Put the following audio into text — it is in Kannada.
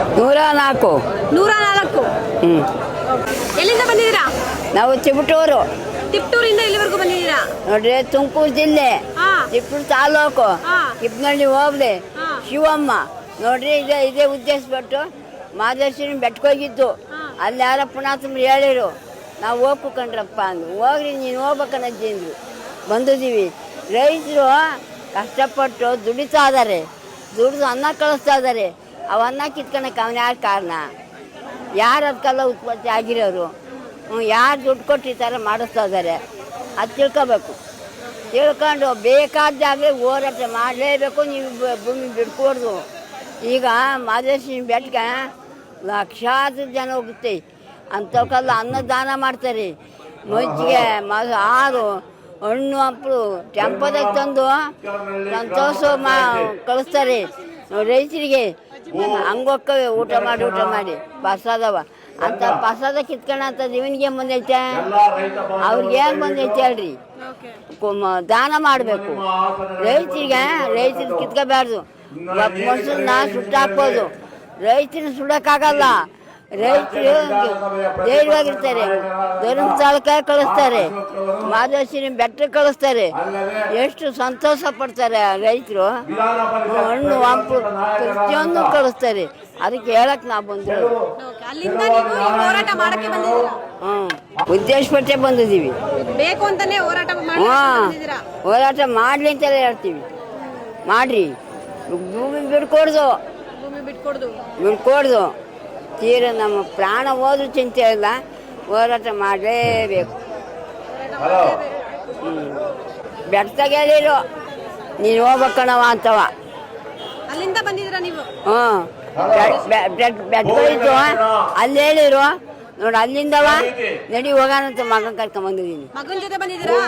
104. 104. ಎಲ್ಲಿಂದ ಬಂದಿದ್ದೀರಾ? ನಾವು ಚಿಬಟೂರು. ತಿಪ್ಟೂರಿಂದ ಎಲ್ಲಿವರೆಗೂ ಬಂದಿದ್ದೀರಾ? ನೋಡ್ರಿ, ತುಮಕೂರು ಜಿಲ್ಲೆ, ತಿಪ್ಟೂರು ತಾಲೂಕು, ಕಿಪ್ನಳ್ಳಿ ಹೋಗ್ಲಿ, ಶಿವಮ್ಮ. ನೋಡ್ರಿ, ಇದೇ ಉದ್ದೇಶಪಟ್ಟು ಮಾದೇಶ್ವರನ ಬೆಟ್ಟಕ್ಕೆ ಹೋಗಿದ್ದು. ಅಲ್ಲಿ ಯಾರ ಪುಣಾತ್ಮರು ಹೇಳಿರು, ನಾವು ಹೋಗ್ಕೊಂಡ್ರಪ್ಪ ಅಂದ್ರು. ಹೋಗ್ರಿ, ನೀನು ಹೋಗ್ಬೇಕನ್ನಜ್ಜಿ ಅಂದ್ರು. ಬಂದಿದ್ದೀವಿ. ರೈತರು ಕಷ್ಟಪಟ್ಟು ದುಡಿತಾ ಇದ್ದಾರೆ, ದುಡಿದು ಅನ್ನ ಕಳಿಸ್ತಾ ಇದ್ದಾರೆ. ಅವು ಅನ್ನ ಕಿತ್ಕೊಳಕ್ಕೆ ಅವನ ಯಾರು ಕಾರಣ? ಯಾರು ಅದಕ್ಕೆಲ್ಲ ಉತ್ಪತ್ತಿ ಆಗಿರೋರು? ಯಾರು ದುಡ್ಡು ಕೊಟ್ಟು ಈ ಥರ ಮಾಡಿಸ್ತಾ ಇದ್ದಾರೆ? ಅದು ತಿಳ್ಕೊಬೇಕು. ತಿಳ್ಕೊಂಡು ಬೇಕಾದಾಗಲೇ ಹೋರಾಟ ಮಾಡಲೇಬೇಕು. ನೀವು ಭೂಮಿ ಬಿಡ್ಕೊಡ್ದು. ಈಗ ಮಾದೇಶ್ವರನ ಬೆಟ್ಟಕ್ಕೆ ಲಕ್ಷಾಂತರ ಜನ ಹೋಗುತ್ತೆ. ಅಂಥವಕ್ಕೆಲ್ಲ ಅನ್ನದಾನ ಮಾಡ್ತಾರೆ. ಮಜ್ಜಿಗೆ, ಹಾಲು, ಹಣ್ಣು, ಹಂಪಲು ಟೆಂಪೋದಾಗ ತಂದು ಸಂತೋಷ ಕಳಿಸ್ತಾರೆ ರೈತರಿಗೆ. ಹಂಗೋಕ್ಕವೆ ಊಟ ಮಾಡಿ ಪ್ರಸಾದವ ಅಂತ ಪ್ರಸಾದ ಕಿತ್ಕೊಳ್ಳೋಂಥದ್ದು ಇವನಿಗೆ ಬಂದೈತೆ, ಅವ್ರಿಗೆ ಏನು ಬಂದೈತೆ ಹೇಳ್ರಿ? ದಾನ ಮಾಡಬೇಕು. ರೈತರಿಗೆ ಕಿತ್ಕೋಬಾರ್ದು. ಮನುಷ್ಯನ್ನ ಸುಟ್ಟಾಕ್ಬೋದು, ರೈತನ ಸುಡೋಕ್ಕಾಗಲ್ಲ. ರೈತರು ಧೈರ್ಯವಾಗಿರ್ತಾರೆ. ಧರ್ಮಸ್ಥಳಕ್ಕೆ ಕಳಿಸ್ತಾರೆ, ಮಾದೇಶ್ವರನ ಬೆಟ್ಟಕ್ಕೆ ಕಳಿಸ್ತಾರೆ. ಎಷ್ಟು ಸಂತೋಷ ಪಡ್ತಾರೆ ರೈತರು. ಹಣ್ಣು ಹಂಪು ಪ್ರತಿಯೊಂದು ಕಳಿಸ್ತಾರೆ. ಅದಕ್ಕೆ ಹೇಳಕ್ಕೆ ನಾವು ಬಂದಿರೋದು. ಉದ್ದೇಶಪಟ್ಟೆ ಬಂದಿದ್ದೀವಿ. ಹೋರಾಟ ಮಾಡಲಿ ಅಂತೆಲ್ಲ ಹೇಳ್ತೀವಿ. ಮಾಡ್ರಿ, ಭೂಮಿ ಬಿಡ್ಕೊಡ್ದು ತೀರ ನಮ್ಮ ಪ್ರಾಣ ಹೋದ್ರೂ ಚಿಂತೆ ಇಲ್ಲ. ಹೋರಾಟ ಮಾಡಲೇಬೇಕು. ಬೆಟ್ಟದಾಗ ಹೇಳಿರು, ನೀನು ಹೋಗ್ಬೇಕಣವ ಅಂತವ. ಅಲ್ಲಿಂದ ಬಂದಿದ್ದೀರಾ ನೀವು? ಬೆಟ್ಟಗಳಿದ್ದು ಅಲ್ಲಿ ಹೇಳಿರು. ನೋಡಿ, ಅಲ್ಲಿಂದವ ನಡಿ ಹೋಗೋಣಂತ ಮಗನ ಕರ್ಕೊಂಡ್ ಬಂದಿದ್ದೀನಿ. ಮಗನ ಜೊತೆ ಬಂದಿದ್ದೀರಾ?